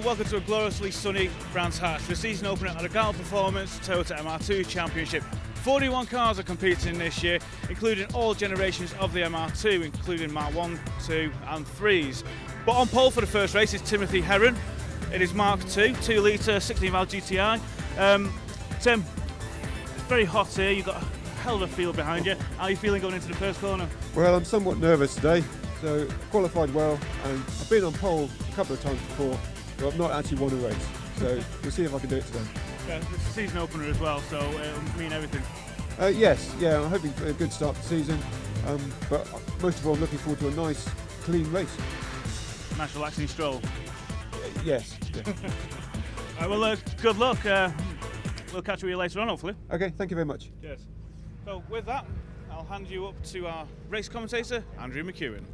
welcome to a gloriously sunny Brands Hatch, the season opener at the Gala Performance Toyota MR2 Championship. 41 cars are competing this year, including all generations of the MR2, including Mark 1, 2 and 3s. But on pole for the first race is Timothy Herron. It is Mark 2, 2 litre, 16 valve GTI. Tim, it's very hot here, you've got a hell of a field behind you. How are you feeling going into the first corner? Well, I'm somewhat nervous today, so qualified well, and I've been on pole a couple of times before, but I've not actually won a race. So we'll see if I can do it today. Yeah, it's a season opener as well, so it'll mean everything. Yes, I'm hoping for a good start to the season, but most of all I'm looking forward to a nice, clean race. Nice relaxing stroll. Yes. Right, well, good luck. We'll catch up with you later on, hopefully. Okay, thank you very much. Cheers. So with that, I'll hand you up to our race commentator, Andrew McEwen.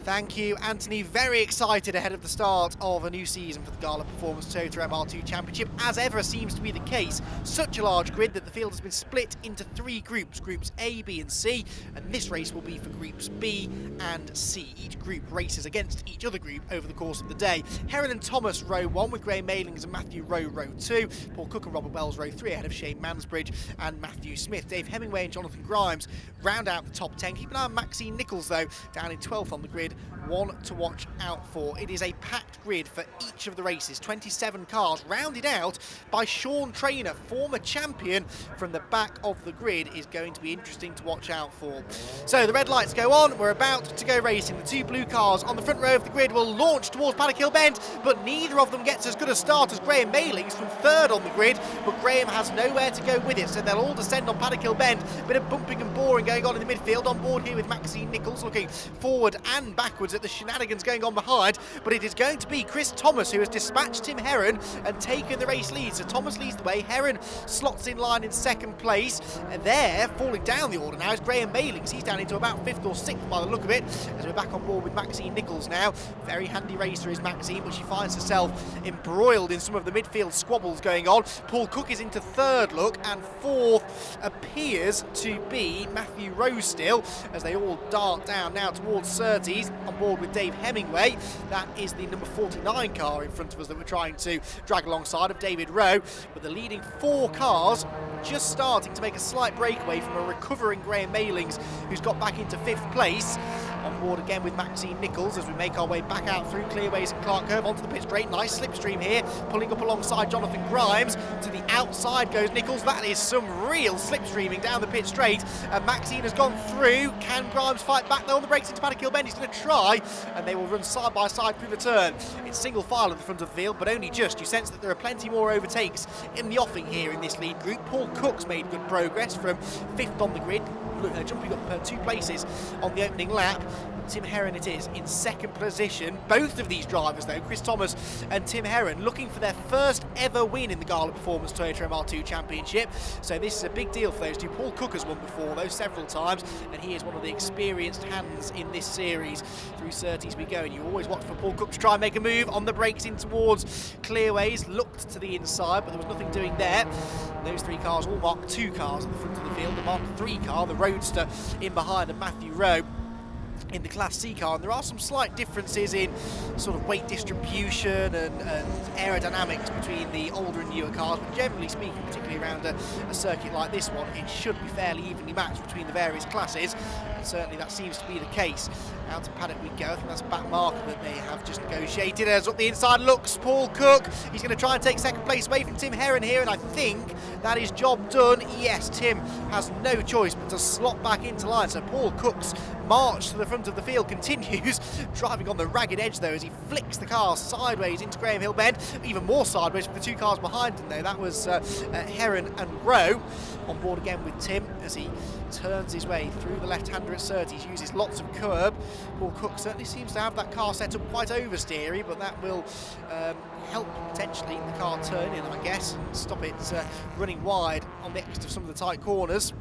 Thank you, Anthony. Very excited ahead of the start of a new season for the Gala Performance Toyota MR2 Championship. As ever seems to be the case, such a large grid that the field has been split into 3 groups, groups A, B and C, and this race will be for groups B and C. Each group races against each other group over the course of the day. Herron and Thomas row 1 with Graham Mailings and Matthew Rowe row 2. Paul Cook and Robert Wells row 3 ahead of Shane Mansbridge and Matthew Smith. Dave Hemingway and Jonathan Grimes round out the top 10. Keep an eye on Maxine Nichols though, down in 12th on the grid. One to watch out for. It is a packed grid for each of the races, 27 cars, rounded out by Sean Trainer, former champion. From the back of the grid is going to be interesting to watch out for. So the red lights go on, we're about to go racing. The 2 blue cars on the front row of the grid will launch towards Paddock Hill Bend, but neither of them gets as good a start as Graham Mailings from 3rd on the grid, but Graham has nowhere to go with it, so they'll all descend on Paddock Hill Bend. A bit of bumping and boring going on in the midfield. On board here with Maxine Nichols, looking forward and backwards at the shenanigans going on behind, but it is going to be Chris Thomas who has dispatched Tim Herron and taken the race lead. So Thomas leads the way, Herron slots in line in 2nd place, and there, falling down the order now, is Graham Mailings. He's down into about 5th or 6th by the look of it, as we're back on board with Maxine Nichols now. Very handy racer is Maxine, but she finds herself embroiled in some of the midfield squabbles going on. Paul Cook is into 3rd look, and 4th appears to be Matthew Rowe still, as they all dart down now towards Surtees, on board with Dave Hemingway. That is the number 49 car in front of us that we're trying to drag alongside of David Rowe, but the leading 4 cars just starting to make a slight breakaway from a recovering Graham Mailings, who's got back into 5th place. On board again with Maxine Nichols as we make our way back out through Clearways and Clark Curve onto the pit straight. Nice slipstream here, pulling up alongside Jonathan Grimes. To the outside goes Nichols. That is some real slipstreaming down the pit straight, and Maxine has gone through. Can Grimes fight back though on the brakes into Paddock Hill Bend? He's going to try, and they will run side by side through the turn. It's single file at the front of the field, but only just. You sense that there are plenty more overtakes in the offing here in this lead group. Paul Cook's made good progress from 5th on the grid, jumping up 2 places on the opening lap. Tim Herron it is in 2nd position. Both of these drivers though, Chris Thomas and Tim Herron, looking for their first ever win in the Gala Performance Toyota MR2 Championship. So this is a big deal for those 2. Paul Cook has won before though, several times, and he is one of the experienced hands in this series. Through Surtees we go, and you always watch for Paul Cook to try and make a move on the brakes in towards Clearways. Looked to the inside, but there was nothing doing there. Those 3 cars, all Mark 2 cars at the front of the field. The Mark 3 car, the Roadster, in behind, and Matthew Rowe in the Class C car, and there are some slight differences in sort of weight distribution and aerodynamics between the older and newer cars, but generally speaking, particularly around a circuit like this one, it should be fairly evenly matched between the various classes, and certainly that seems to be the case. Out to paddock we go. I think that's a back marker that they have just negotiated. As up the inside looks Paul Cook. He's going to try and take 2nd place away from Tim Herron here, and I think that is job done. Yes, Tim has no choice but to slot back into line, so Paul Cook's march to the front of the field continues, driving on the ragged edge though as he flicks the car sideways into Graham Hill Bend, even more sideways for the 2 cars behind him though. That was Herron and Rowe. On board again with Tim as he turns his way through the left-hander at Surtees, uses lots of curb. Paul Cook certainly seems to have that car set up quite oversteery, but that will help potentially the car turn in, I guess, and stop it running wide on the exit of some of the tight corners.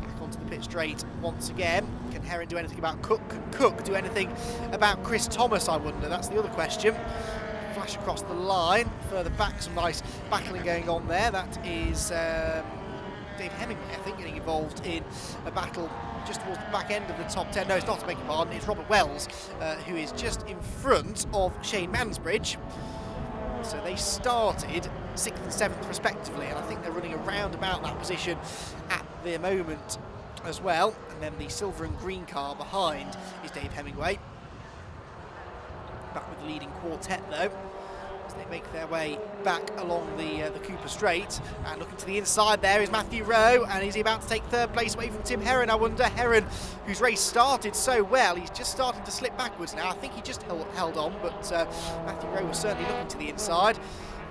Back onto the pit straight once again. Can Herron do anything about Cook? Can Cook do anything about Chris Thomas, I wonder? That's the other question. Flash across the line. Further back, some nice battling going on there. That is Dave Hemingway, I think, getting involved in a battle just towards the back end of the top 10. No, it's not, to beg your pardon, it's Robert Wells, who is just in front of Shane Mansbridge. So they started 6th and 7th respectively, and I think they're running around about that position at the moment as well. And then the silver and green car behind is Dave Hemingway. Back with the leading quartet though, as they make their way back along the Cooper Straight. And looking to the inside there is Matthew Rowe, and is he about to take 3rd place away from Tim Herron? I wonder. Herron, whose race started so well, he's just starting to slip backwards now. I think he just held on, but Matthew Rowe was certainly looking to the inside.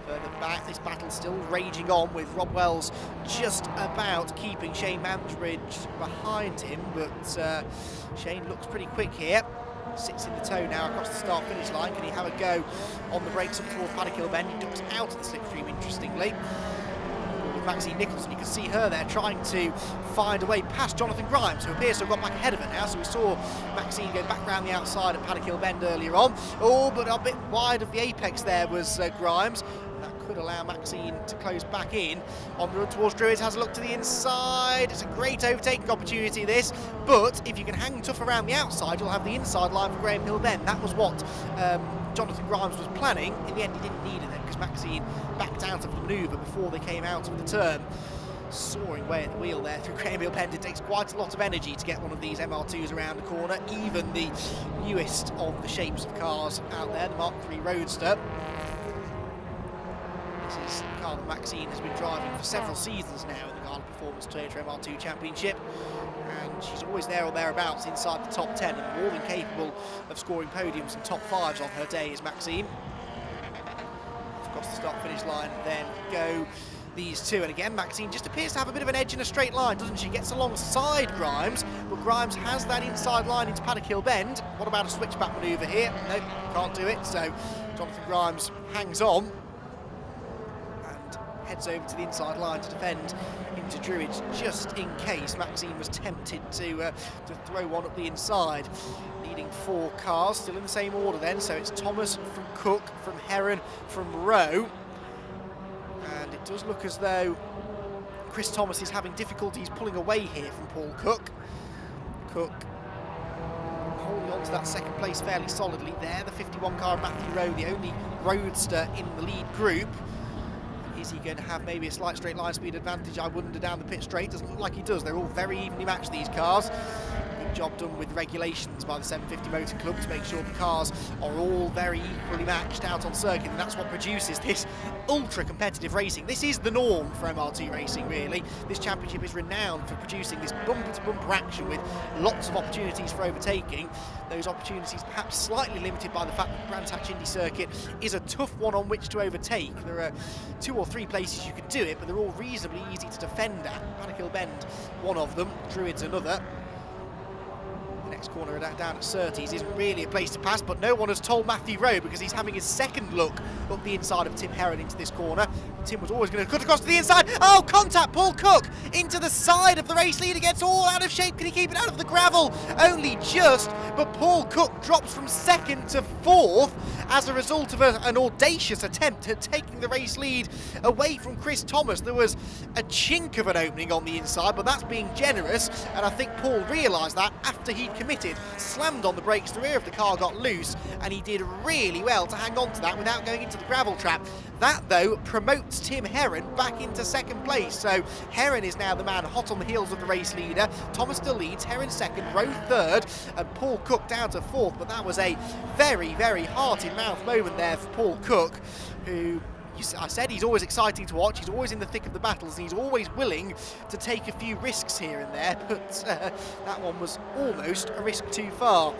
Further back, this battle still raging on, with Rob Wells just about keeping Shane Mansbridge behind him, but Shane looks pretty quick here. Sits in the toe now across the start-finish line. Can he have a go on the brakes up towards Paddock Bend? He ducks out of the slipstream, interestingly. With Maxine Nicholson, you can see her there trying to find a way past Jonathan Grimes, who appears to have got back ahead of her now. So we saw Maxine go back round the outside at Paddock Bend earlier on. Oh, but a bit wide of the apex there was Grimes. Could allow Maxine to close back in. On the run towards Druids, has a look to the inside. It's a great overtaking opportunity this, but if you can hang tough around the outside, you'll have the inside line for Graham Hill then. That was what Jonathan Grimes was planning. In the end, he didn't need it then, because Maxine backed out of the manoeuvre before they came out of the turn. Soaring way at the wheel there through Graham Hill Bend. It takes quite a lot of energy to get one of these MR2s around the corner, even the newest of the shapes of cars out there, the Mark III Roadster. This is the car that Maxine has been driving for several seasons now in the Gala Performance Toyota MR2 Championship, and she's always there or thereabouts inside the top 10, and more than capable of scoring podiums and top 5s on her day is Maxine. Across the start-finish line then go these two, and again Maxine just appears to have a bit of an edge in a straight line, doesn't she? Gets alongside Grimes, but Grimes has that inside line into Paddock Hill Bend. What about a switchback manoeuvre here? Nope, can't do it, so Jonathan Grimes hangs on. Heads over to the inside line to defend into Druids, just in case Maxine was tempted to throw one up the inside. Leading 4 cars, still in the same order then, so it's Thomas from Cook, from Herron, from Rowe. And it does look as though Chris Thomas is having difficulties pulling away here from Paul Cook. Cook holding on to that 2nd place fairly solidly there. The 51 car of Matthew Rowe, the only roadster in the lead group. Is he going to have maybe a slight straight line speed advantage? I wonder down the pit straight. Doesn't look like he does. They're all very evenly matched, these cars. Good job done with regulations by the 750 Motor Club to make sure the cars are all very equally matched out on circuit, and that's what produces this ultra competitive racing. This is the norm for MR2 racing, really. This championship is renowned for producing this bumper-to-bumper action with lots of opportunities for overtaking. Those opportunities perhaps slightly limited by the fact that the Brands Hatch Indy circuit is a tough one on which to overtake. There are 2 or 3 places you can do it, but they're all reasonably easy to defend at. Paddock Hill Bend, one of them, Druids another. The next corner down at Surtees isn't really a place to pass, but no one has told Matthew Rowe, because he's having his 2nd look up the inside of Tim Herron into this corner. Tim was always going to cut across to the inside. Oh, contact! Paul Cook into the side of the race leader, gets all out of shape. Can he keep it out of the gravel? Only just, but Paul Cook drops from 2nd to 4th as a result of an audacious attempt at taking the race lead away from Chris Thomas. There was a chink of an opening on the inside, but that's being generous, and I think Paul realised that after he'd committed, slammed on the brakes, the rear of the car got loose, and he did really well to hang on to that without going into the gravel trap. That, though, promotes Tim Herron back into 2nd place, so Herron is now the man hot on the heels of the race leader. Thomas still leads, Herron 2nd, Rowe 3rd, and Paul Cook down to 4th, but that was a very, very heart-in-mouth moment there for Paul Cook, who, I said, he's always exciting to watch. He's always in the thick of the battles, and he's always willing to take a few risks here and there, but that one was almost a risk too far.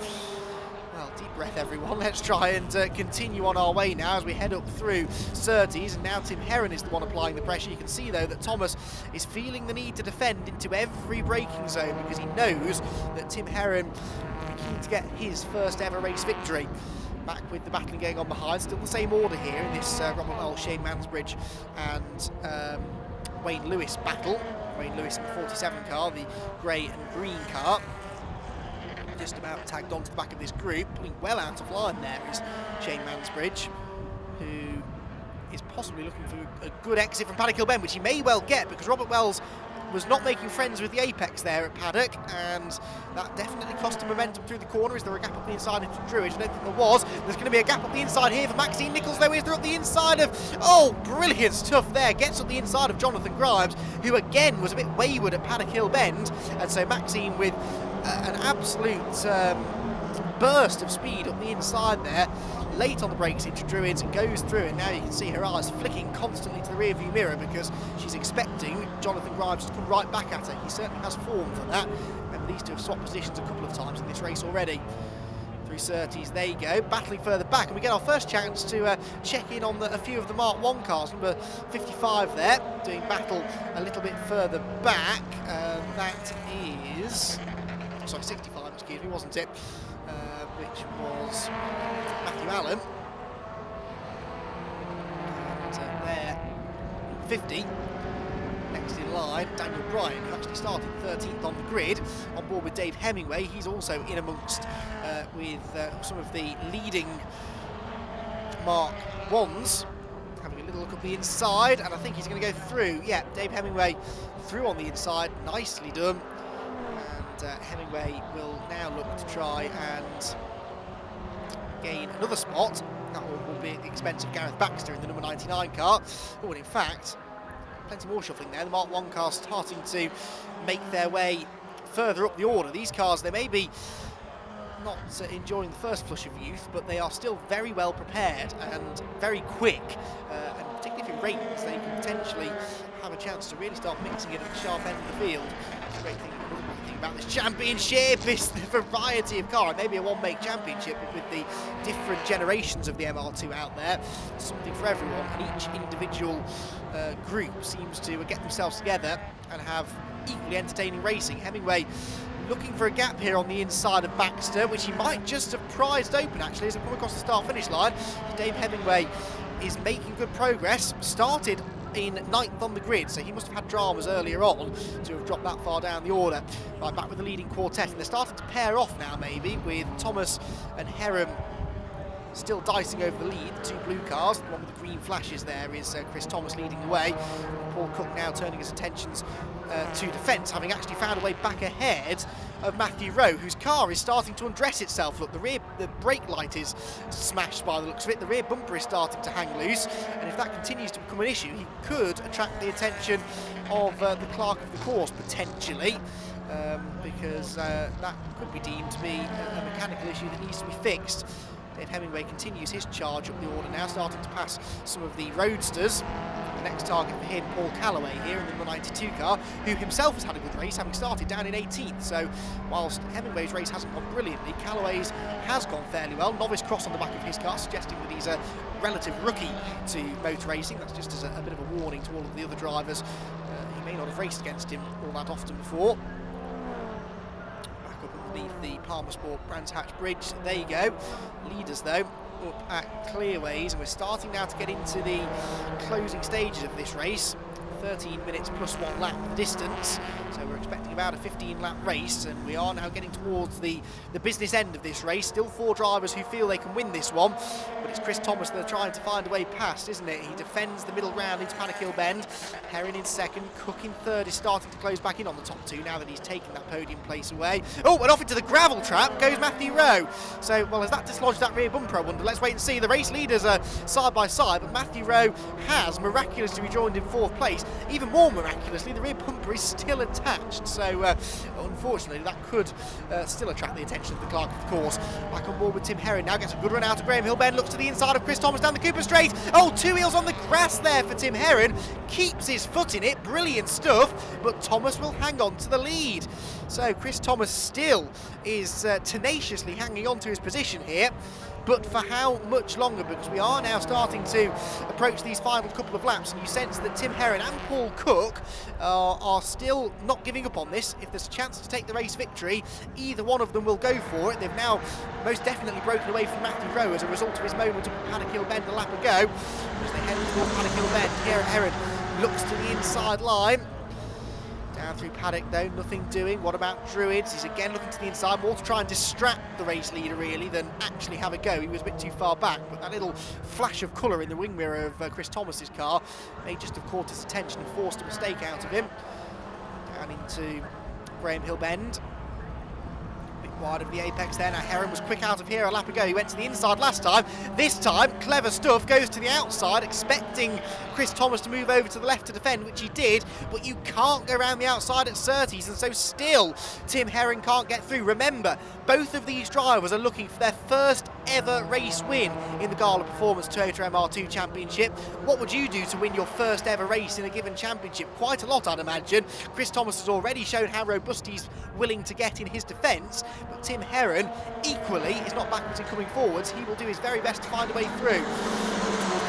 Well, deep breath, everyone. Let's try and continue on our way now as we head up through Surtees, and now Tim Herron is the one applying the pressure. You can see, though, that Thomas is feeling the need to defend into every braking zone, because he knows that Tim Herron is keen to get his 1st ever race victory. Back with the battling going on behind, still the same order here in this Robert Wells, Shane Mansbridge and Wayne Lewis battle. Wayne Lewis in the 47 car, the grey and green car. Just about tagged onto the back of this group, pulling well out of line there is Shane Mansbridge, who is possibly looking for a good exit from Paddock Hill Bend, which he may well get, because Robert Wells was not making friends with the apex there at Paddock, and that definitely cost him momentum through the corner. Is there a gap up the inside into Druid? I don't think there was. There's going to be a gap up the inside here for Maxine Nichols, though. Is there up the inside of... Oh, brilliant stuff there. Gets up the inside of Jonathan Grimes, who again was a bit wayward at Paddock Hill Bend, and so Maxine with an absolute burst of speed up the inside there, late on the brakes into Druids, and goes through, and now you can see her eyes flicking constantly to the rear view mirror because she's expecting Jonathan Grimes to come right back at her. He certainly has form for that. Remember, these two have swapped positions a couple of times in this race already. Through Surtees they go, battling further back, and we get our first chance to check in on a few of the Mark 1 cars. Number 55 there, doing battle a little bit further back. That is... Sorry, 65, excuse me, wasn't it? Which was Matthew Allen. And there, 50. Next in line, Daniel Bryan, who actually started 13th on the grid, on board with Dave Hemingway. He's also in amongst with some of the leading Mark 1s. Having a little look at the inside, and I think he's going to go through. Yeah, Dave Hemingway through on the inside, nicely done. And Hemingway will now look to try and gain another spot. That will be at the expense of Gareth Baxter in the number 99 car. Oh, and in fact, plenty more shuffling there. The Mark 1 cars starting to make their way further up the order. These cars, they may be not enjoying the first flush of youth, but they are still very well prepared and very quick, and particularly if it rains, they can potentially have a chance to really start mixing it at the sharp end of the field. It's a great thing about this championship is the variety of car. It may be a one-make championship, but with the different generations of the MR2 out there, something for everyone, and each individual group seems to get themselves together and have equally entertaining racing. Hemingway looking for a gap here on the inside of Baxter, which he might just have prized open actually as they come across the start-finish line. Dave Hemingway is making good progress, started in 9th on the grid, so he must have had dramas earlier on to have dropped that far down the order. Right back with the leading quartet, and they're starting to pair off now maybe, with Thomas and Heron still dicing over the lead. The two blue cars, the one with the green flashes there is Chris Thomas leading the way. Paul Cook now turning his attentions to defence, having actually found a way back ahead of Matthew Rowe, whose car is starting to undress itself. Look, the brake light is smashed by the looks of it. The rear bumper is starting to hang loose, and if that continues to become an issue, he could attract the attention of the clerk of the course, potentially, because that could be deemed to be a mechanical issue that needs to be fixed. Dave Hemingway continues his charge up the order now, starting to pass some of the roadsters. The next target for him, Paul Calloway here in the number 92 car, who himself has had a good race, having started down in 18th. So whilst Hemingway's race hasn't gone brilliantly, Calloway's has gone fairly well. Novice cross on the back of his car, suggesting that he's a relative rookie to motor racing. That's just as a bit of a warning to all of the other drivers. He may not have raced against him all that often before. Underneath the Palmer Sport Brands Hatch Bridge. There you go. Leaders though up at Clearways, and we're starting now to get into the closing stages of this race. 13 minutes plus 1 lap distance, so we're expecting about a 15-lap race, and we are now getting towards the business end of this race. Still 4 drivers who feel they can win this one, but it's Chris Thomas they're trying to find a way past, isn't it? He defends the middle ground into Paddock Hill Bend. Heron in second, Cook in third is starting to close back in on the top 2 now that he's taken that podium place away. Oh, and off into the gravel trap goes Matthew Rowe. So, well, has that dislodged that rear bumper, I wonder? Let's wait and see. The race leaders are side by side, but Matthew Rowe has miraculously rejoined in 4th place. Even more miraculously, the rear bumper is still attached, so unfortunately that could still attract the attention of the clerk of the course. Back on board with Tim Heron now, gets a good run out of Graham Hill Bend, looks to the inside of Chris Thomas down the Cooper Straight. Oh, 2 wheels on the grass there for Tim Heron, keeps his foot in it, brilliant stuff, but Thomas will hang on to the lead. So Chris Thomas still is tenaciously hanging on to his position here. But for how much longer? Because we are now starting to approach these final couple of laps, and you sense that Tim Heron and Paul Cook are still not giving up on this. If there's a chance to take the race victory, either one of them will go for it. They've now most definitely broken away from Matthew Rowe as a result of his moment at Paddock Hill Bend a lap ago. As they head towards Paddock Hill Bend, Heron looks to the inside line. Down through Paddock though, nothing doing. What about Druids? He's again looking to the inside, more to try and distract the race leader really than actually have a go. He was a bit too far back, but that little flash of colour in the wing mirror of Chris Thomas's car may just have caught his attention and forced a mistake out of him. down into Graham Hill Bend. Wide of the apex there. Now Heron was quick out of here a lap ago. He went to the inside last time. This time, clever stuff, goes to the outside, expecting Chris Thomas to move over to the left to defend, which he did, but you can't go around the outside at Surtees, and so still Tim Heron can't get through. Remember, both of these drivers are looking for their first ever race win in the Gala Performance Toyota MR2 Championship. What would you do to win your first ever race in a given championship? Quite a lot, I'd imagine. Chris Thomas has already shown how robust he's willing to get in his defence, but Tim Heron equally is not backwards in coming forwards. He will do his very best to find a way through.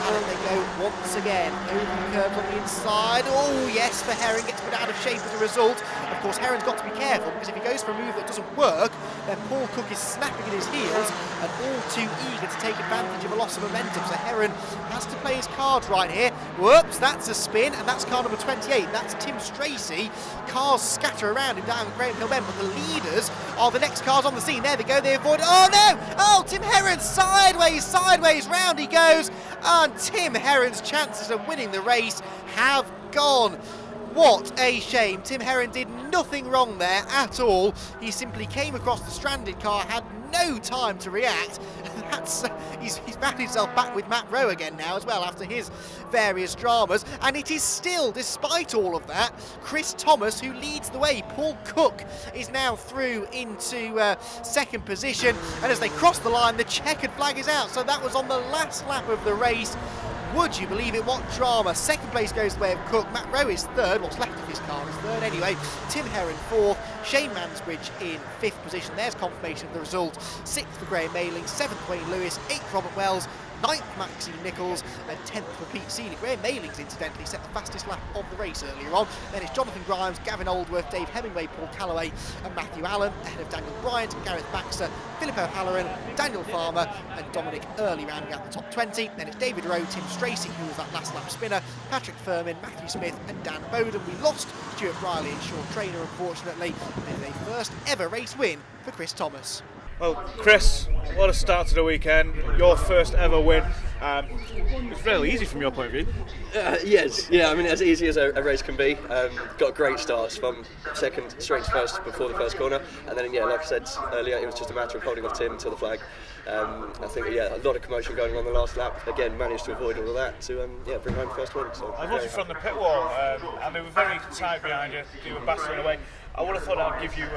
And they go once again over the curve on the inside. Oh yes, for Heron, gets put out of shape as a result. Of course, Heron's got to be careful, because if he goes for a move that doesn't work, then Paul Cook is snapping at his heels and all too eager to take advantage of a loss of momentum. So Heron has to play his cards right here. Whoops, that's a spin, and that's car number 28. That's Tim Stracy. Cars scatter around him down Graham Hill Bend, but the leaders are the next cars on the scene. There they go, they avoid. Oh no! Oh, Tim Heron sideways, round he goes, and Tim Heron's chances of winning the race have gone. What a shame. Tim Heron did nothing wrong there at all. He simply came across the stranded car, had no time to react. He's found himself back with Matt Rowe again now as well after his various dramas, and it is still, despite all of that, Chris Thomas who leads the way. Paul Cook is now through into second position, and as they cross the line, the checkered flag is out. So that was on the last lap of the race. Would you believe it? What drama. Second place goes the way of Cook. Matt Rowe is third. What's left of his car is third anyway. Tim Heron fourth. Shane Mansbridge in fifth position. There's confirmation of the result. Sixth for Graham Mayling. Seventh Wayne Lewis. Eighth Robert Wells. Ninth Maxine Nichols. And 10th for Pete Seeley. Graham Mayling's incidentally set the fastest lap of the race earlier on. Then it's Jonathan Grimes, Gavin Aldworth, Dave Hemingway, Paul Calloway and Matthew Allen, ahead of Daniel Bryant, Gareth Baxter, Philip O'Halloran, Daniel Farmer and Dominic Early rounding out the top 20. Then it's David Rowe, Tim Stracy, who was that last lap spinner, Patrick Furman, Matthew Smith and Dan Bowden. We lost Stuart Riley and Sean Trainer, unfortunately. This is a first ever race win for Chris Thomas. Well, Chris, what a start to the weekend. Your first ever win. It's really easy from your point of view. Yes, yeah, I mean, as easy as a race can be. Got great starts from second straight to first before the first corner, and then, yeah, like I said earlier, it was just a matter of holding off Tim until the flag. I think, yeah, a lot of commotion going on the last lap. Again, managed to avoid all of that to, bring home the first win. So I was watching from the pit wall, and they were very tight behind you. You were battling away. I would have thought that would give you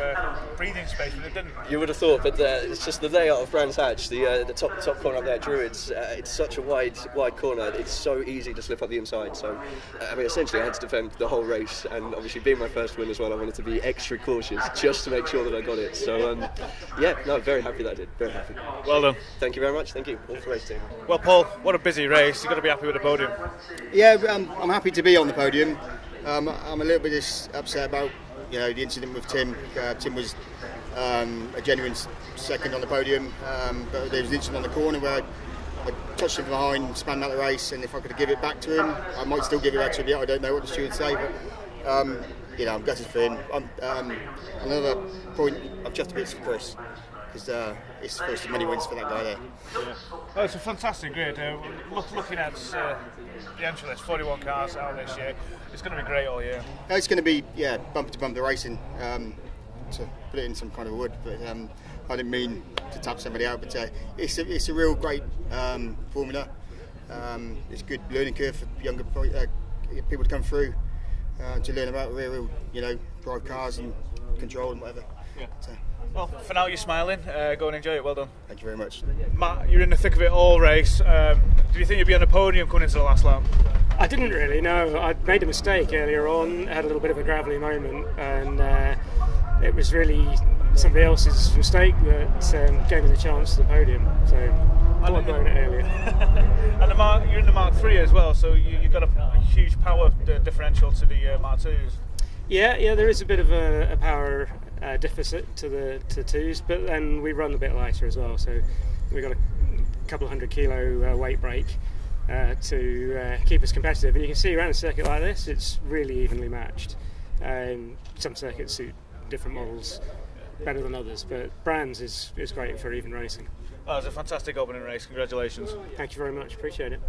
breathing space, but it didn't. You would have thought, but it's just the layout of Brands Hatch, the top corner up there, Druids. It's such a wide corner. It's so easy to slip up the inside. So, I mean, essentially, I had to defend the whole race, and obviously, being my first win as well, I wanted to be extra cautious just to make sure that I got it. So, very happy that I did. Very happy. Well done. Thank you very much. Thank you. All for the race team. Well, Paul, what a busy race. You've got to be happy with the podium. Yeah, I'm happy to be on the podium. I'm a little bit upset about the incident with Tim. Tim was a genuine second on the podium, but there was an incident on the corner where I touched him from behind, spanned out the race, and if I could give it back to him, I might still give it back to him. I don't know what the stewards say, but I'm gutted for him. Another point, I've just a bit for Chris, because it's the first of many wins for that guy there. Yeah. Well, it's a fantastic grid. Looking at the entry list, 41 cars out this year, it's going to be great all year. It's going to be, bumper to bumper racing, to put it in some kind of wood, but I didn't mean to tap somebody out, but it's a real great formula. It's a good learning curve for younger people to come through, to learn about rear wheel, drive cars and control and whatever. Yeah. Well, for now you're smiling. Go and enjoy it. Well done. Thank you very much. Matt, you're in the thick of it all race. Do you think you'll be on the podium coming into the last lap? I didn't really, no. I made a mistake earlier on, had a little bit of a gravelly moment, and it was really somebody else's mistake that gave me the chance to the podium. So I thought I'd blown it earlier. And you're in the Mark 3 as well, so you've got a huge power differential to the Mark 2s. Yeah, there is a bit of a power deficit to the twos, but then we run a bit lighter as well, so we've got a couple of 100 kilo weight break to keep us competitive. And you can see around a circuit like this, it's really evenly matched. Some circuits suit different models better than others, but Brands is great for even racing. Well, it was a fantastic opening race. Congratulations. Thank you very much. Appreciate it.